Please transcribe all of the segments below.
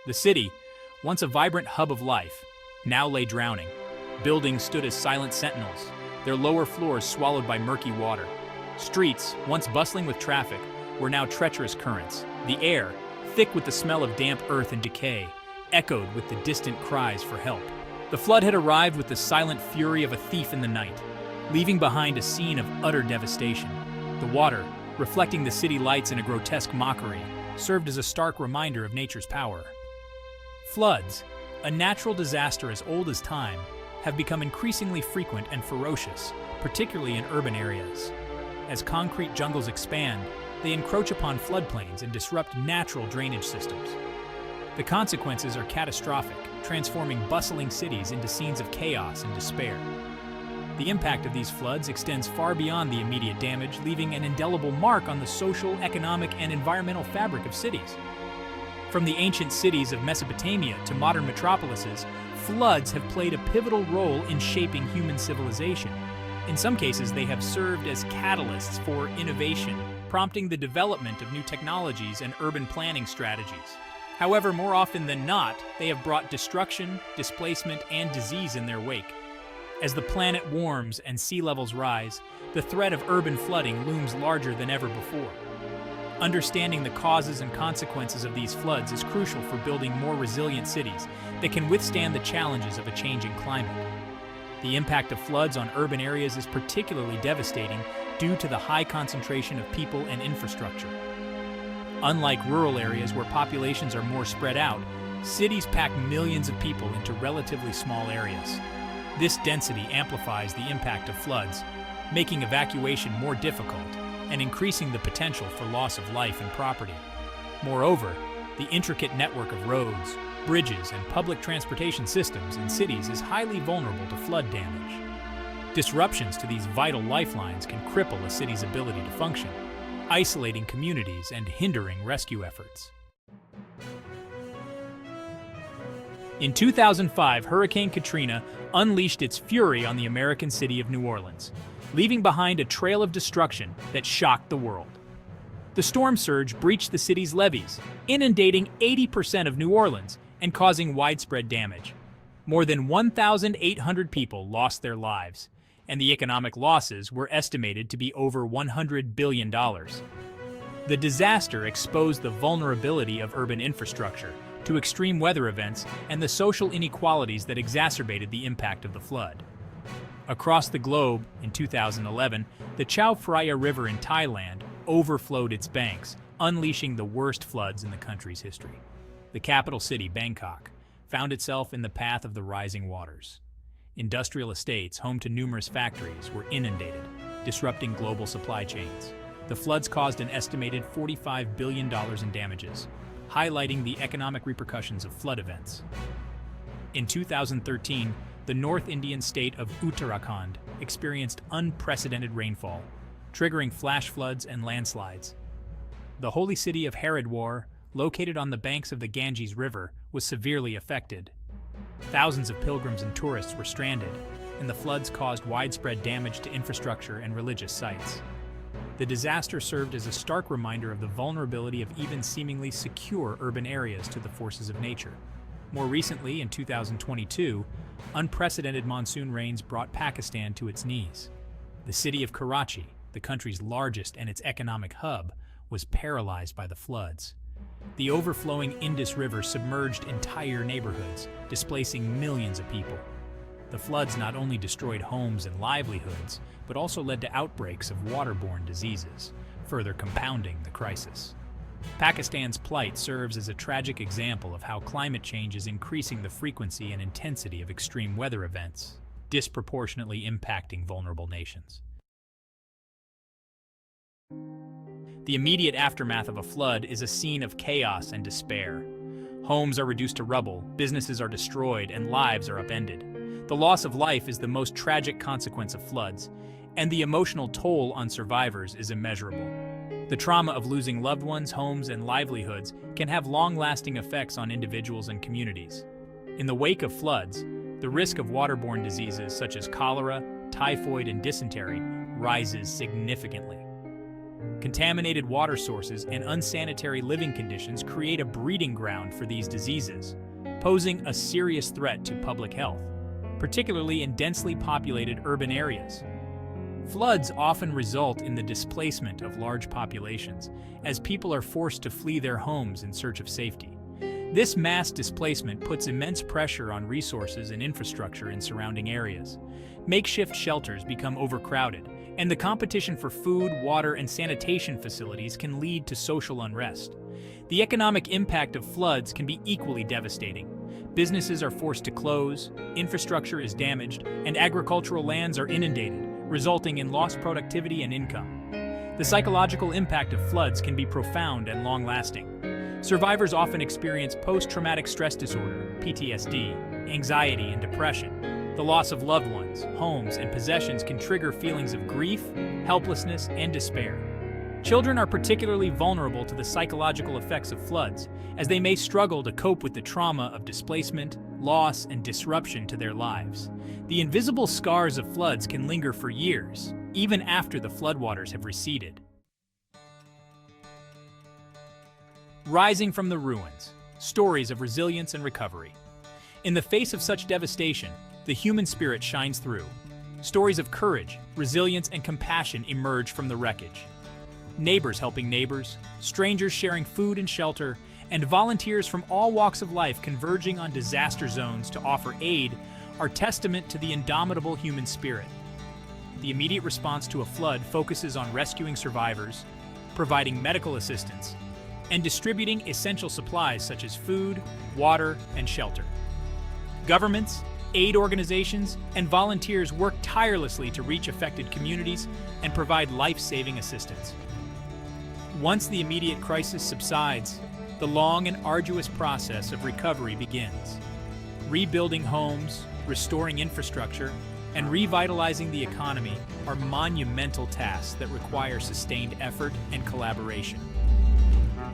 The city, once a vibrant hub of life, now lay drowning. Buildings stood as silent sentinels, their lower floors swallowed by murky water. Streets, once bustling with traffic, were now treacherous currents. The air, thick with the smell of damp earth and decay, echoed with the distant cries for help. The flood had arrived with the silent fury of a thief in the night, leaving behind a scene of utter devastation. The water, reflecting the city lights in a grotesque mockery, served as a stark reminder of nature's power. Floods, a natural disaster as old as time, have become increasingly frequent and ferocious, particularly in urban areas. As concrete jungles expand, they encroach upon floodplains and disrupt natural drainage systems. The consequences are catastrophic, transforming bustling cities into scenes of chaos and despair. The impact of these floods extends far beyond the immediate damage, leaving an indelible mark on the social, economic, and environmental fabric of cities. From the ancient cities of Mesopotamia to modern metropolises, floods have played a pivotal role in shaping human civilization. In some cases, they have served as catalysts for innovation, prompting the development of new technologies and urban planning strategies. However, more often than not, they have brought destruction, displacement, and disease in their wake. As the planet warms and sea levels rise, the threat of urban flooding looms larger than ever before. Understanding the causes and consequences of these floods is crucial for building more resilient cities that can withstand the challenges of a changing climate. The impact of floods on urban areas is particularly devastating due to the high concentration of people and infrastructure. Unlike rural areas where populations are more spread out, cities pack millions of people into relatively small areas. This density amplifies the impact of floods, making evacuation more difficult and increasing the potential for loss of life and property. Moreover, the intricate network of roads, bridges, and public transportation systems in cities is highly vulnerable to flood damage. Disruptions to these vital lifelines can cripple a city's ability to function, isolating communities and hindering rescue efforts. In 2005, Hurricane Katrina unleashed its fury on the American city of New Orleans, leaving behind a trail of destruction that shocked the world. The storm surge breached the city's levees, inundating 80% of New Orleans and causing widespread damage. More than 1,800 people lost their lives, and the economic losses were estimated to be over $100 billion. The disaster exposed the vulnerability of urban infrastructure to extreme weather events and the social inequalities that exacerbated the impact of the flood. Across the globe, in 2011, the Chao Phraya River in Thailand overflowed its banks, unleashing the worst floods in the country's history. The capital city, Bangkok, found itself in the path of the rising waters. Industrial estates, home to numerous factories, were inundated, disrupting global supply chains. The floods caused an estimated $45 billion in damages, highlighting the economic repercussions of flood events. In 2013, the North Indian state of Uttarakhand experienced unprecedented rainfall, triggering flash floods and landslides. The holy city of Haridwar, located on the banks of the Ganges River, was severely affected. Thousands of pilgrims and tourists were stranded, and the floods caused widespread damage to infrastructure and religious sites. The disaster served as a stark reminder of the vulnerability of even seemingly secure urban areas to the forces of nature. More recently, in 2022, unprecedented monsoon rains brought Pakistan to its knees. The city of Karachi, the country's largest and its economic hub, was paralyzed by the floods. The overflowing Indus River submerged entire neighborhoods, displacing millions of people. The floods not only destroyed homes and livelihoods, but also led to outbreaks of waterborne diseases, further compounding the crisis. Pakistan's plight serves as a tragic example of how climate change is increasing the frequency and intensity of extreme weather events, disproportionately impacting vulnerable nations. The immediate aftermath of a flood is a scene of chaos and despair. Homes are reduced to rubble, businesses are destroyed, and lives are upended. The loss of life is the most tragic consequence of floods, and the emotional toll on survivors is immeasurable. The trauma of losing loved ones, homes, and livelihoods can have long-lasting effects on individuals and communities. In the wake of floods, the risk of waterborne diseases such as cholera, typhoid, and dysentery rises significantly. Contaminated water sources and unsanitary living conditions create a breeding ground for these diseases, posing a serious threat to public health, particularly in densely populated urban areas. Floods often result in the displacement of large populations, as people are forced to flee their homes in search of safety. This mass displacement puts immense pressure on resources and infrastructure in surrounding areas. Makeshift shelters become overcrowded, and the competition for food, water, and sanitation facilities can lead to social unrest. The economic impact of floods can be equally devastating. Businesses are forced to close, infrastructure is damaged, and agricultural lands are inundated, resulting in lost productivity and income. The psychological impact of floods can be profound and long-lasting. Survivors often experience post-traumatic stress disorder, PTSD, anxiety, and depression. The loss of loved ones, homes, and possessions can trigger feelings of grief, helplessness, and despair. Children are particularly vulnerable to the psychological effects of floods, as they may struggle to cope with the trauma of displacement, loss, and disruption to their lives. The invisible scars of floods can linger for years, even after the floodwaters have receded. Rising from the ruins, stories of resilience and recovery. In the face of such devastation, the human spirit shines through. Stories of courage, resilience, and compassion emerge from the wreckage. Neighbors helping neighbors, strangers sharing food and shelter, and volunteers from all walks of life converging on disaster zones to offer aid are testament to the indomitable human spirit. The immediate response to a flood focuses on rescuing survivors, providing medical assistance, and distributing essential supplies such as food, water, and shelter. Governments, aid organizations, and volunteers work tirelessly to reach affected communities and provide life-saving assistance. Once the immediate crisis subsides, the long and arduous process of recovery begins. Rebuilding homes, restoring infrastructure, and revitalizing the economy are monumental tasks that require sustained effort and collaboration.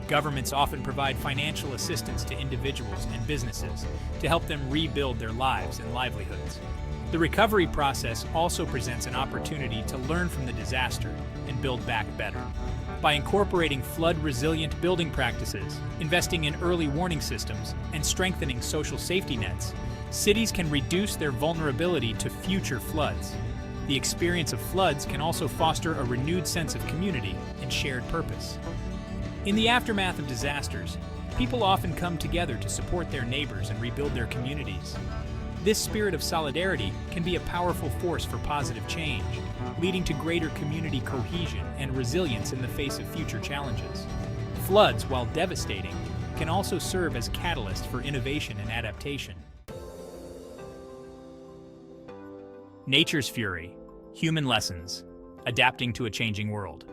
Governments often provide financial assistance to individuals and businesses to help them rebuild their lives and livelihoods. The recovery process also presents an opportunity to learn from the disaster and build back better. By incorporating flood-resilient building practices, investing in early warning systems, and strengthening social safety nets, cities can reduce their vulnerability to future floods. The experience of floods can also foster a renewed sense of community and shared purpose. In the aftermath of disasters, people often come together to support their neighbors and rebuild their communities. This spirit of solidarity can be a powerful force for positive change, leading to greater community cohesion and resilience in the face of future challenges. Floods, while devastating, can also serve as catalysts for innovation and adaptation. Nature's fury, human lessons, adapting to a changing world.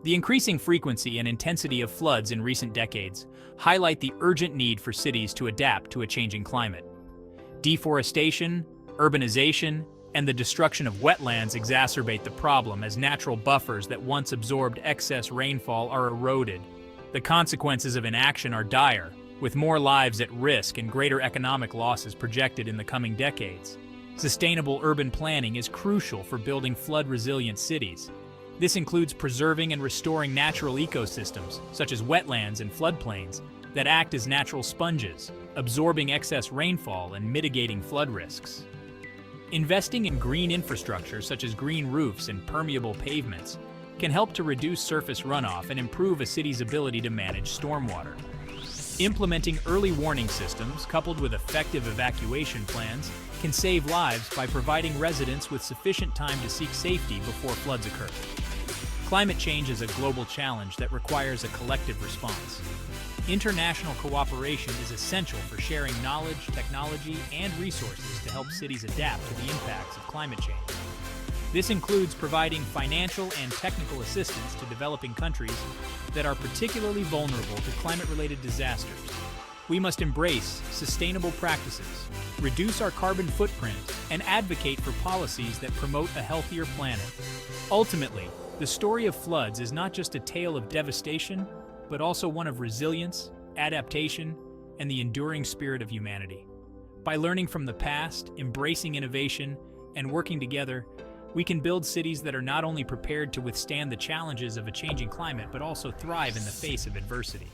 The increasing frequency and intensity of floods in recent decades highlight the urgent need for cities to adapt to a changing climate. Deforestation, urbanization, and the destruction of wetlands exacerbate the problem as natural buffers that once absorbed excess rainfall are eroded. The consequences of inaction are dire, with more lives at risk and greater economic losses projected in the coming decades. Sustainable urban planning is crucial for building flood-resilient cities. This includes preserving and restoring natural ecosystems, such as wetlands and floodplains, that act as natural sponges, absorbing excess rainfall and mitigating flood risks. Investing in green infrastructure, such as green roofs and permeable pavements, can help to reduce surface runoff and improve a city's ability to manage stormwater. Implementing early warning systems, coupled with effective evacuation plans, can save lives by providing residents with sufficient time to seek safety before floods occur. Climate change is a global challenge that requires a collective response. International cooperation is essential for sharing knowledge, technology, and resources to help cities adapt to the impacts of climate change. This includes providing financial and technical assistance to developing countries that are particularly vulnerable to climate-related disasters. We must embrace sustainable practices, reduce our carbon footprint, and advocate for policies that promote a healthier planet. Ultimately, the story of floods is not just a tale of devastation, but also one of resilience, adaptation, and the enduring spirit of humanity. By learning from the past, embracing innovation, and working together, We can build cities that are not only prepared to withstand the challenges of a changing climate, but also thrive in the face of adversity.